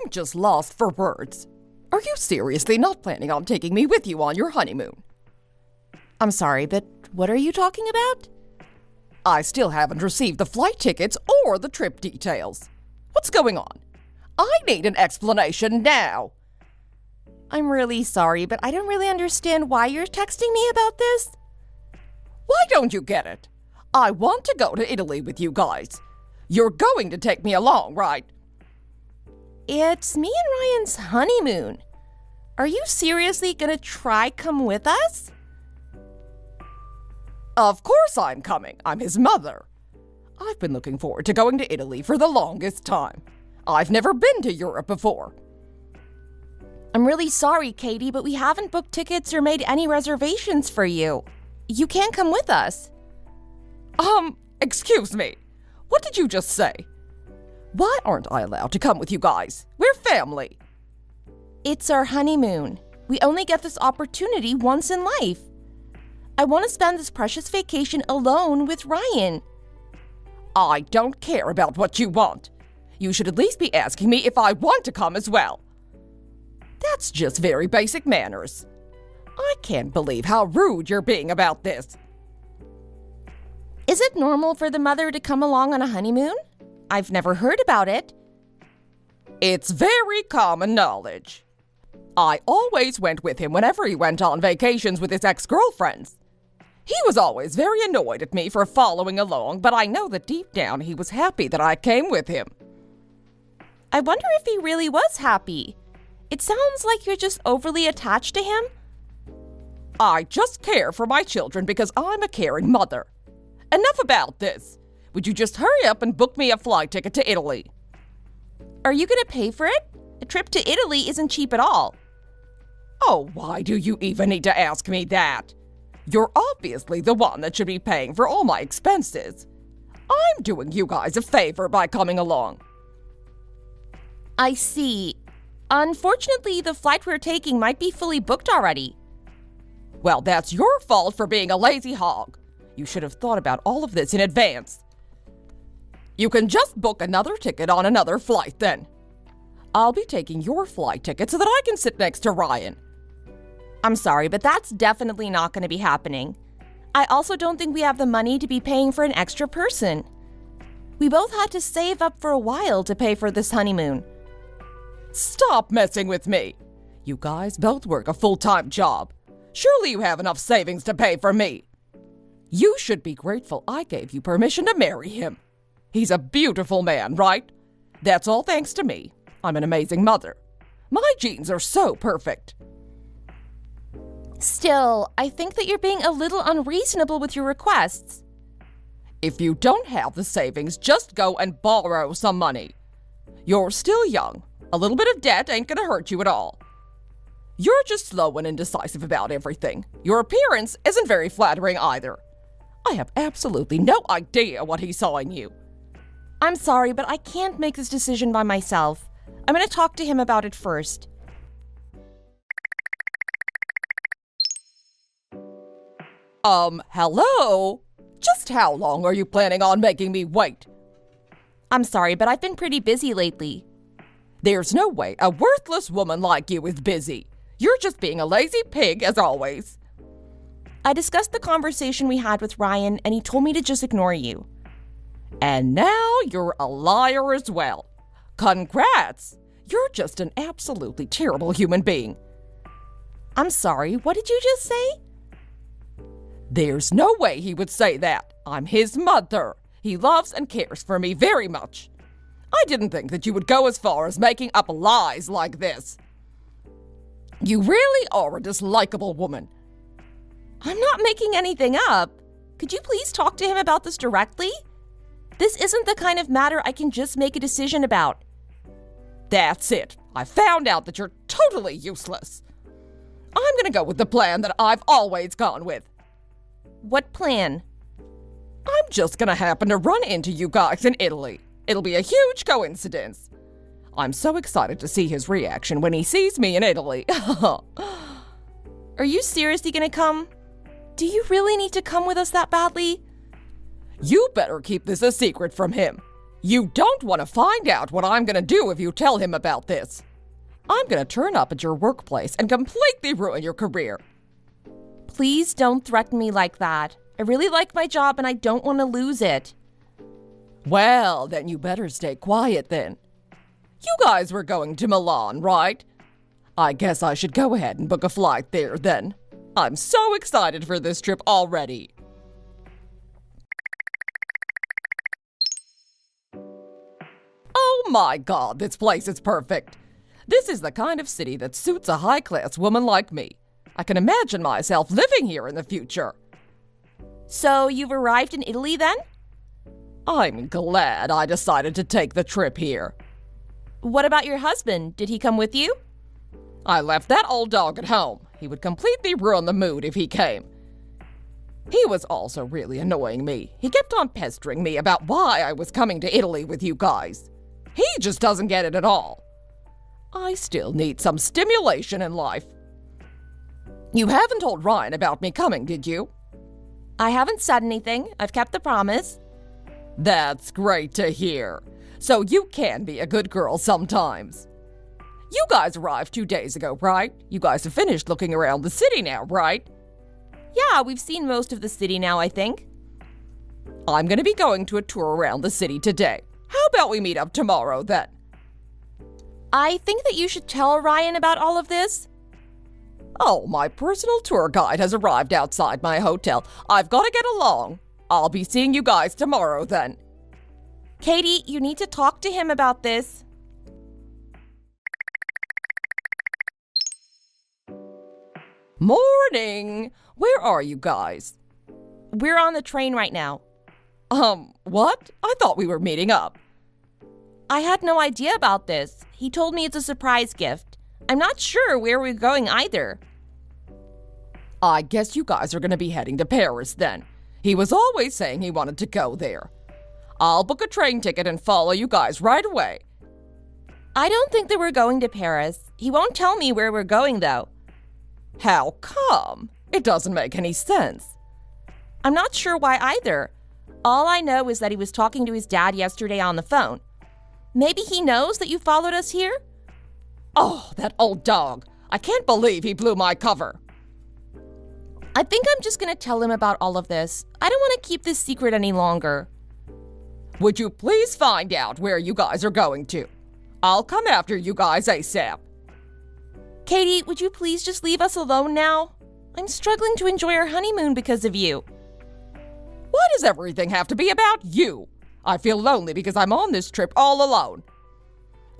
I'm just lost for words. Are you seriously not planning on taking me with you on your honeymoon? I'm sorry, but what are you talking about? I still haven't received the flight tickets or the trip details. What's going on? I need an explanation now. I'm really sorry, but I don't really understand why you're texting me about this. Why don't you get it? I want to go to Italy with you guys. You're going to take me along, right? It's me and Ryan's honeymoon. Are you seriously gonna try come with us? Of course I'm coming. I'm his mother. I've been looking forward to going to Italy for the longest time. I've never been to Europe before. I'm really sorry, Katie, but we haven't booked tickets or made any reservations for you. You can't come with us. Excuse me. What did you just say? Why aren't I allowed to come with you guys? We're family. It's our honeymoon. We only get this opportunity once in life. I want to spend this precious vacation alone with Ryan. I don't care about what you want. You should at least be asking me if I want to come as well. That's just very basic manners. I can't believe how rude you're being about this. Is it normal for the mother to come along on a honeymoon? I've never heard about it. It's very common knowledge. I always went with him whenever he went on vacations with his ex-girlfriends. He was always very annoyed at me for following along, but I know that deep down he was happy that I came with him. I wonder if he really was happy. It sounds like you're just overly attached to him. I just care for my children because I'm a caring mother. Enough about this. Would you just hurry up and book me a flight ticket to Italy? Are you going to pay for it? A trip to Italy isn't cheap at all. Oh, why do you even need to ask me that? You're obviously the one that should be paying for all my expenses. I'm doing you guys a favor by coming along. I see. Unfortunately, the flight we're taking might be fully booked already. Well, that's your fault for being a lazy hog. You should have thought about all of this in advance. You can just book another ticket on another flight then. I'll be taking your flight ticket so that I can sit next to Ryan. I'm sorry, but that's definitely not going to be happening. I also don't think we have the money to be paying for an extra person. We both had to save up for a while to pay for this honeymoon. Stop messing with me. You guys both work a full-time job. Surely you have enough savings to pay for me. You should be grateful I gave you permission to marry him. He's a beautiful man, right? That's all thanks to me. I'm an amazing mother. My genes are so perfect. Still, I think that you're being a little unreasonable with your requests. If you don't have the savings, just go and borrow some money. You're still young. A little bit of debt ain't gonna hurt you at all. You're just slow and indecisive about everything. Your appearance isn't very flattering either. I have absolutely no idea what he saw in you. I'm sorry, but I can't make this decision by myself. I'm going to talk to him about it first. Hello? Just how long are you planning on making me wait? I'm sorry, but I've been pretty busy lately. There's no way a worthless woman like you is busy. You're just being a lazy pig, as always. I discussed the conversation we had with Ryan, and he told me to just ignore you. And now you're a liar as well. Congrats! You're just an absolutely terrible human being. I'm sorry, what did you just say? There's no way he would say that. I'm his mother. He loves and cares for me very much. I didn't think that you would go as far as making up lies like this. You really are a dislikable woman. I'm not making anything up. Could you please talk to him about this directly? This isn't the kind of matter I can just make a decision about. That's it. I found out that you're totally useless. I'm gonna go with the plan that I've always gone with. What plan? I'm just gonna happen to run into you guys in Italy. It'll be a huge coincidence. I'm so excited to see his reaction when he sees me in Italy. Are you seriously gonna come? Do you really need to come with us that badly? You better keep this a secret from him. You don't want to find out what I'm going to do if you tell him about this. I'm going to turn up at your workplace and completely ruin your career. Please don't threaten me like that. I really like my job and I don't want to lose it. Well, then you better stay quiet then. You guys were going to Milan, right? I guess I should go ahead and book a flight there then. I'm so excited for this trip already. Oh my God, this place is perfect. This is the kind of city that suits a high-class woman like me. I can imagine myself living here in the future. So you've arrived in Italy then? I'm glad I decided to take the trip here. What about your husband? Did he come with you? I left that old dog at home. He would completely ruin the mood if he came. He was also really annoying me. He kept on pestering me about why I was coming to Italy with you guys. He just doesn't get it at all. I still need some stimulation in life. You haven't told Ryan about me coming, did you? I haven't said anything. I've kept the promise. That's great to hear. So you can be a good girl sometimes. You guys arrived 2 days ago, right? You guys have finished looking around the city now, right? Yeah, we've seen most of the city now, I think. I'm going to be going to a tour around the city today. How about we meet up tomorrow then? I think that you should tell Ryan about all of this. Oh, my personal tour guide has arrived outside my hotel. I've got to get along. I'll be seeing you guys tomorrow then. Katie, you need to talk to him about this. Morning! Where are you guys? We're on the train right now. What? I thought we were meeting up. I had no idea about this. He told me it's a surprise gift. I'm not sure where we're going either. I guess you guys are going to be heading to Paris then. He was always saying he wanted to go there. I'll book a train ticket and follow you guys right away. I don't think that we're going to Paris. He won't tell me where we're going, though. How come? It doesn't make any sense. I'm not sure why either. All I know is that he was talking to his dad yesterday on the phone. Maybe he knows that you followed us here? Oh, that old dog. I can't believe he blew my cover. I think I'm just going to tell him about all of this. I don't want to keep this secret any longer. Would you please find out where you guys are going to? I'll come after you guys ASAP. Katie, would you please just leave us alone now? I'm struggling to enjoy our honeymoon because of you. Why does everything have to be about you? I feel lonely because I'm on this trip all alone.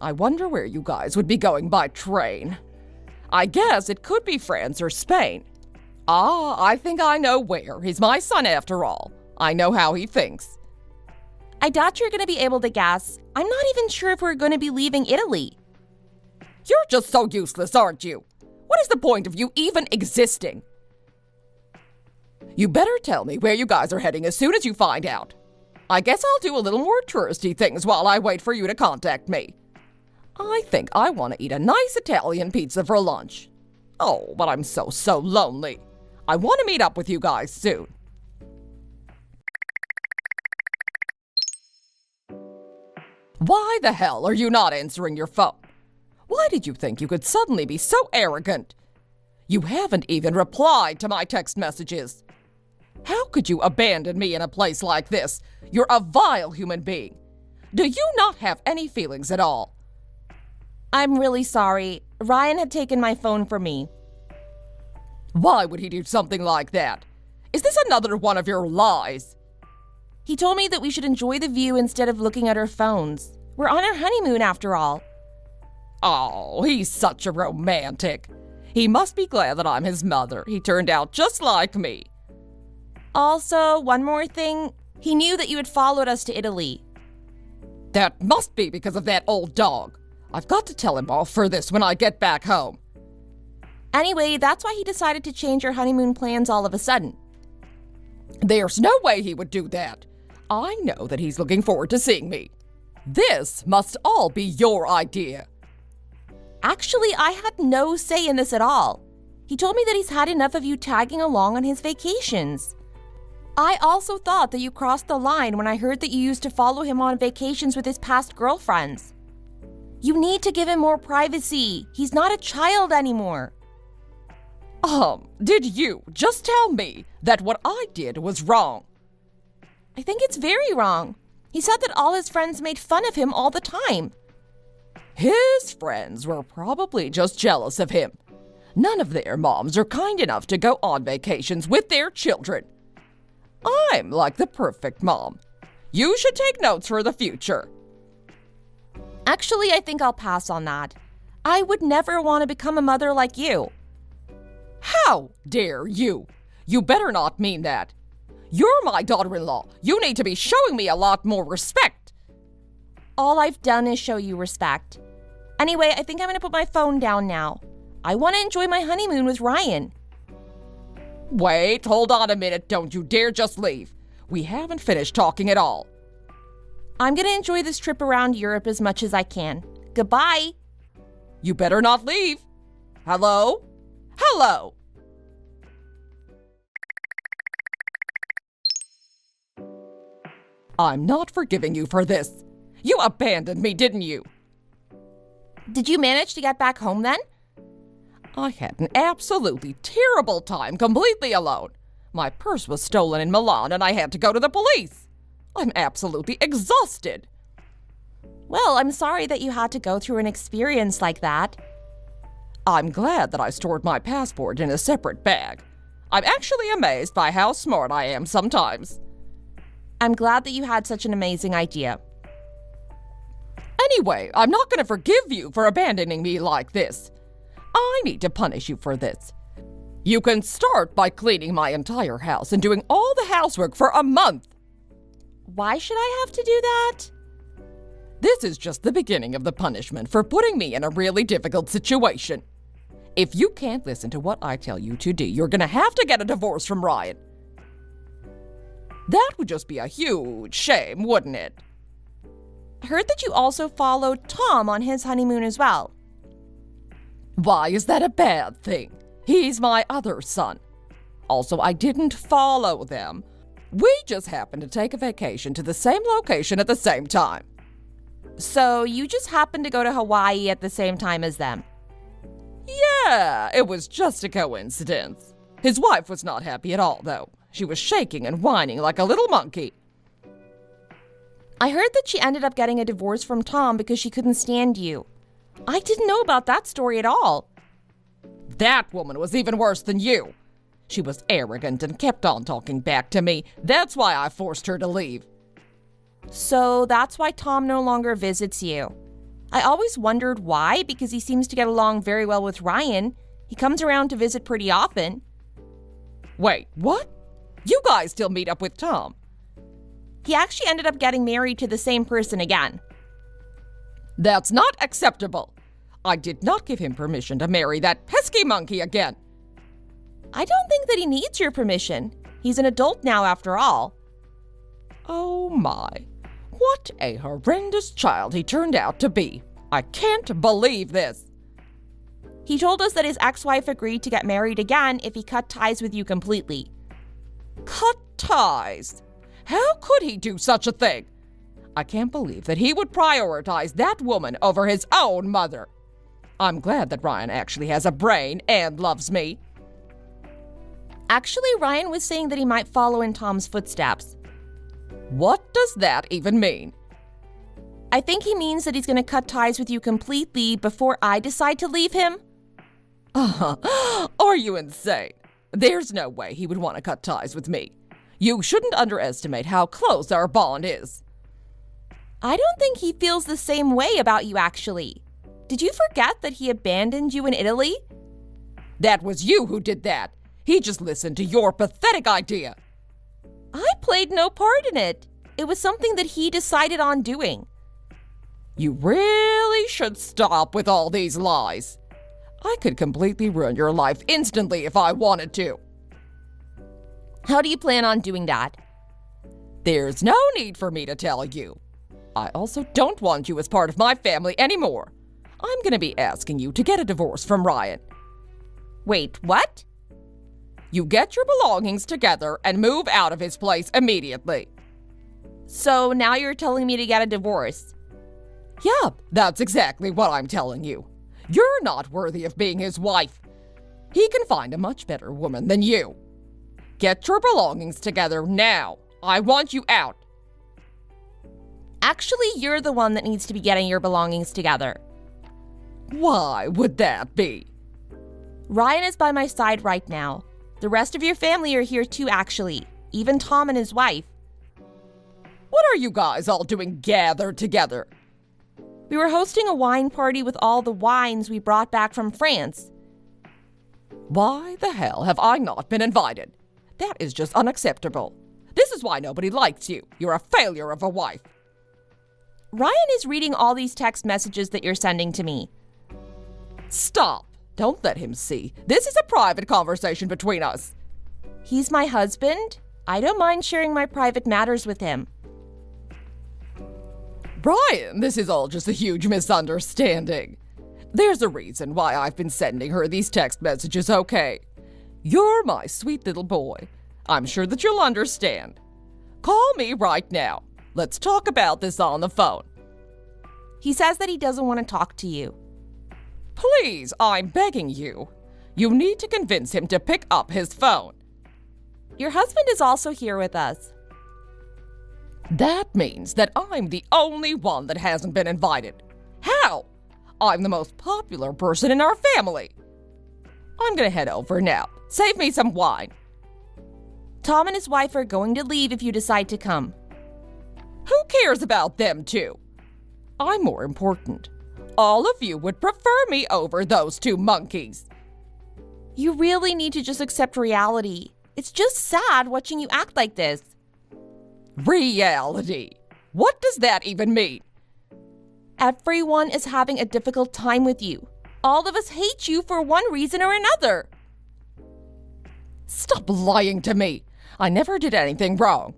I wonder where you guys would be going by train. I guess it could be France or Spain. Ah, I think I know where. He's my son after all. I know how he thinks. I doubt you're going to be able to guess. I'm not even sure if we're going to be leaving Italy. You're just so useless, aren't you? What is the point of you even existing? You better tell me where you guys are heading as soon as you find out. I guess I'll do a little more touristy things while I wait for you to contact me. I think I want to eat a nice Italian pizza for lunch. Oh, but I'm so lonely. I want to meet up with you guys soon. Why the hell are you not answering your phone? Why did you think you could suddenly be so arrogant? You haven't even replied to my text messages. How could you abandon me in a place like this? You're a vile human being. Do you not have any feelings at all? I'm really sorry. Ryan had taken my phone from me. Why would he do something like that? Is this another one of your lies? He told me that we should enjoy the view instead of looking at our phones. We're on our honeymoon after all. Oh, he's such a romantic. He must be glad that I'm his mother. He turned out just like me. Also, one more thing. He knew that you had followed us to Italy. That must be because of that old dog. I've got to tell him off for this when I get back home. Anyway, that's why he decided to change our honeymoon plans all of a sudden. There's no way he would do that. I know that he's looking forward to seeing me. This must all be your idea. Actually, I had no say in this at all. He told me that he's had enough of you tagging along on his vacations. I also thought that you crossed the line when I heard that you used to follow him on vacations with his past girlfriends. You need to give him more privacy. He's not a child anymore. Did you just tell me that what I did was wrong? I think it's very wrong. He said that all his friends made fun of him all the time. His friends were probably just jealous of him. None of their moms are kind enough to go on vacations with their children. I'm like the perfect mom. You should take notes for the future. Actually, I think I'll pass on that. I would never want to become a mother like you. How dare you? You better not mean that. You're my daughter-in-law. You need to be showing me a lot more respect. All I've done is show you respect. Anyway, I think I'm going to put my phone down now. I want to enjoy my honeymoon with Ryan. Wait, hold on a minute. Don't you dare just leave. We haven't finished talking at all. I'm going to enjoy this trip around Europe as much as I can. Goodbye. You better not leave. Hello? Hello? I'm not forgiving you for this. You abandoned me, didn't you? Did you manage to get back home then? I had an absolutely terrible time completely alone. My purse was stolen in Milan and I had to go to the police. I'm absolutely exhausted. Well, I'm sorry that you had to go through an experience like that. I'm glad that I stored my passport in a separate bag. I'm actually amazed by how smart I am sometimes. I'm glad that you had such an amazing idea. Anyway, I'm not going to forgive you for abandoning me like this. I need to punish you for this. You can start by cleaning my entire house and doing all the housework for a month. Why should I have to do that? This is just the beginning of the punishment for putting me in a really difficult situation. If you can't listen to what I tell you to do, you're going to have to get a divorce from Ryan. That would just be a huge shame, wouldn't it? I heard that you also followed Tom on his honeymoon as well. Why is that a bad thing? He's my other son. Also, I didn't follow them. We just happened to take a vacation to the same location at the same time. So you just happened to go to Hawaii at the same time as them? Yeah, it was just a coincidence. His wife was not happy at all, though. She was shaking and whining like a little monkey. I heard that she ended up getting a divorce from Tom because she couldn't stand you. I didn't know about that story at all. That woman was even worse than you. She was arrogant and kept on talking back to me. That's why I forced her to leave. So that's why Tom no longer visits you. I always wondered why, because he seems to get along very well with Ryan. He comes around to visit pretty often. Wait, what? You guys still meet up with Tom? He actually ended up getting married to the same person again. That's not acceptable. I did not give him permission to marry that pesky monkey again. I don't think that he needs your permission. He's an adult now after all. Oh my. What a horrendous child he turned out to be. I can't believe this. He told us that his ex-wife agreed to get married again if he cut ties with you completely. Cut ties? How could he do such a thing? I can't believe that he would prioritize that woman over his own mother. I'm glad that Ryan actually has a brain and loves me. Actually, Ryan was saying that he might follow in Tom's footsteps. What does that even mean? I think he means that he's going to cut ties with you completely before I decide to leave him. Are you insane? There's no way he would want to cut ties with me. You shouldn't underestimate how close our bond is. I don't think he feels the same way about you, actually. Did you forget that he abandoned you in Italy? That was you who did that. He just listened to your pathetic idea. I played no part in it. It was something that he decided on doing. You really should stop with all these lies. I could completely ruin your life instantly if I wanted to. How do you plan on doing that? There's no need for me to tell you. I also don't want you as part of my family anymore. I'm going to be asking you to get a divorce from Ryan. Wait, what? You get your belongings together and move out of his place immediately. So now you're telling me to get a divorce? Yep, that's exactly what I'm telling you. You're not worthy of being his wife. He can find a much better woman than you. Get your belongings together now. I want you out. Actually, you're the one that needs to be getting your belongings together. Why would that be? Ryan is by my side right now. The rest of your family are here too, actually. Even Tom and his wife. What are you guys all doing gathered together? We were hosting a wine party with all the wines we brought back from France. Why the hell have I not been invited? That is just unacceptable. This is why nobody likes you. You're a failure of a wife. Ryan is reading all these text messages that you're sending to me. Stop. Don't let him see. This is a private conversation between us. He's my husband. I don't mind sharing my private matters with him. Brian, this is all just a huge misunderstanding. There's a reason why I've been sending her these text messages, okay? You're my sweet little boy. I'm sure that you'll understand. Call me right now. Let's talk about this on the phone. He says that he doesn't want to talk to you. Please, I'm begging you. You need to convince him to pick up his phone. Your husband is also here with us. That means that I'm the only one that hasn't been invited. How? I'm the most popular person in our family. I'm gonna head over now. Save me some wine. Tom and his wife are going to leave if you decide to come. Who cares about them two? I'm more important. All of you would prefer me over those two monkeys. You really need to just accept reality. It's just sad watching you act like this. Reality? What does that even mean? Everyone is having a difficult time with you. All of us hate you for one reason or another. Stop lying to me. I never did anything wrong.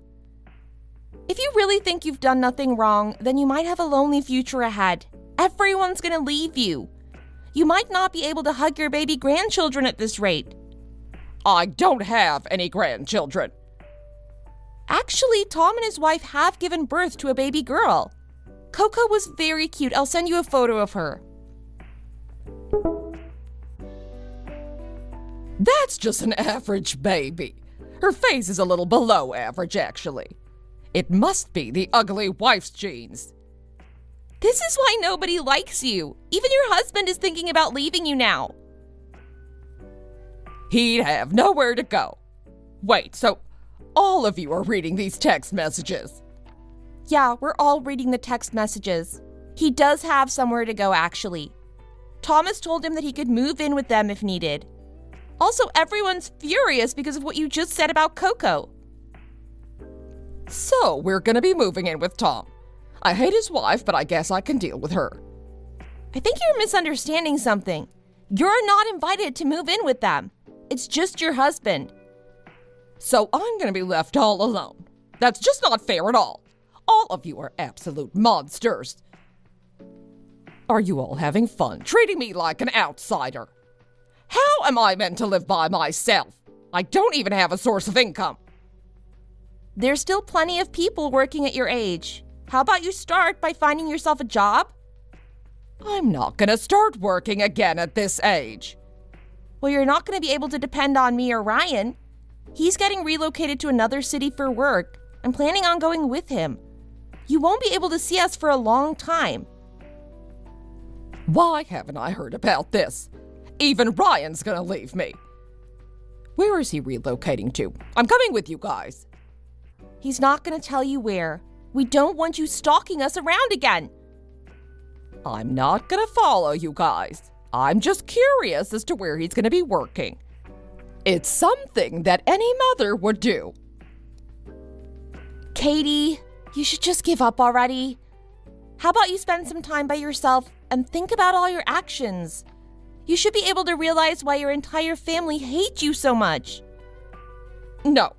If you really think you've done nothing wrong, then you might have a lonely future ahead. Everyone's gonna leave you. You might not be able to hug your baby grandchildren at this rate. I don't have any grandchildren. Actually, Tom and his wife have given birth to a baby girl. Coco was very cute. I'll send you a photo of her. That's just an average baby. Her face is a little below average, actually. It must be the ugly wife's genes. This is why nobody likes you. Even your husband is thinking about leaving you now. He'd have nowhere to go. Wait, so all of you are reading these text messages? Yeah, we're all reading the text messages. He does have somewhere to go, actually. Thomas told him that he could move in with them if needed. Also, everyone's furious because of what you just said about Coco. So, we're gonna be moving in with Tom. I hate his wife, but I guess I can deal with her. I think you're misunderstanding something. You're not invited to move in with them. It's just your husband. So I'm gonna be left all alone. That's just not fair at all. All of you are absolute monsters. Are you all having fun, treating me like an outsider? How am I meant to live by myself? I don't even have a source of income. There's still plenty of people working at your age. How about you start by finding yourself a job? I'm not gonna start working again at this age. Well, you're not going to be able to depend on me or Ryan. He's getting relocated to another city for work. I'm planning on going with him. You won't be able to see us for a long time. Why haven't I heard about this? Even Ryan's gonna leave me. Where is he relocating to? I'm coming with you guys. He's not going to tell you where. We don't want you stalking us around again. I'm not gonna follow you guys. I'm just curious as to where he's gonna be working. It's something that any mother would do. Katie, you should just give up already. How about you spend some time by yourself and think about all your actions? You should be able to realize why your entire family hates you so much. No.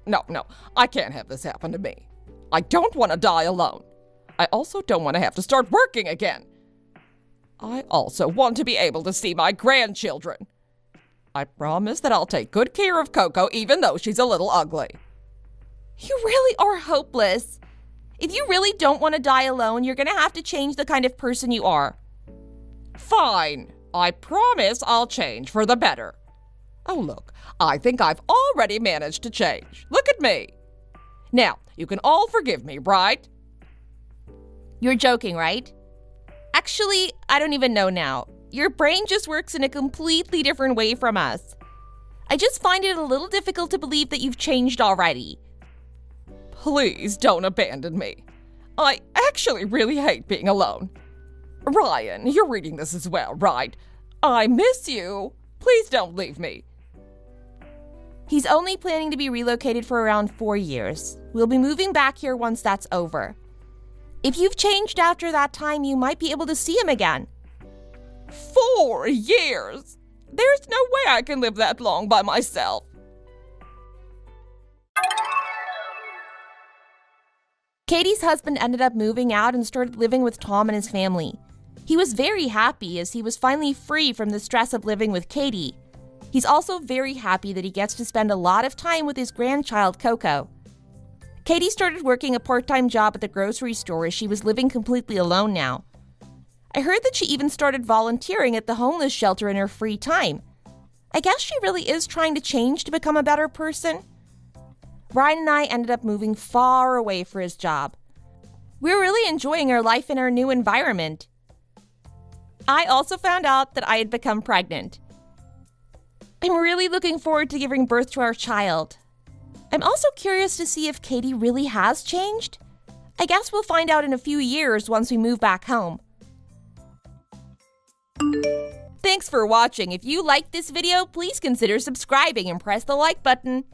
I can't have this happen to me. I don't want to die alone. I also don't want to have to start working again. I also want to be able to see my grandchildren. I promise that I'll take good care of Coco even though she's a little ugly. You really are hopeless. If you really don't want to die alone, you're going to have to change the kind of person you are. Fine. I promise I'll change for the better. Oh, look, I think I've already managed to change. Look at me. Now, you can all forgive me, right? You're joking, right? Actually, I don't even know now. Your brain just works in a completely different way from us. I just find it a little difficult to believe that you've changed already. Please don't abandon me. I actually really hate being alone. Ryan, you're reading this as well, right? I miss you. Please don't leave me. He's only planning to be relocated for around 4 years. We'll be moving back here once that's over. If you've changed after that time, you might be able to see him again. 4 years? There's no way I can live that long by myself. Katie's husband ended up moving out and started living with Tom and his family. He was very happy as he was finally free from the stress of living with Katie. He's also very happy that he gets to spend a lot of time with his grandchild, Coco. Katie started working a part-time job at the grocery store as she was living completely alone now. I heard that she even started volunteering at the homeless shelter in her free time. I guess she really is trying to change to become a better person. Ryan and I ended up moving far away for his job. We were really enjoying our life in our new environment. I also found out that I had become pregnant. I'm really looking forward to giving birth to our child. I'm also curious to see if Katie really has changed. I guess we'll find out in a few years once we move back home. Thanks for watching. If you liked this video, please consider subscribing and press the like button.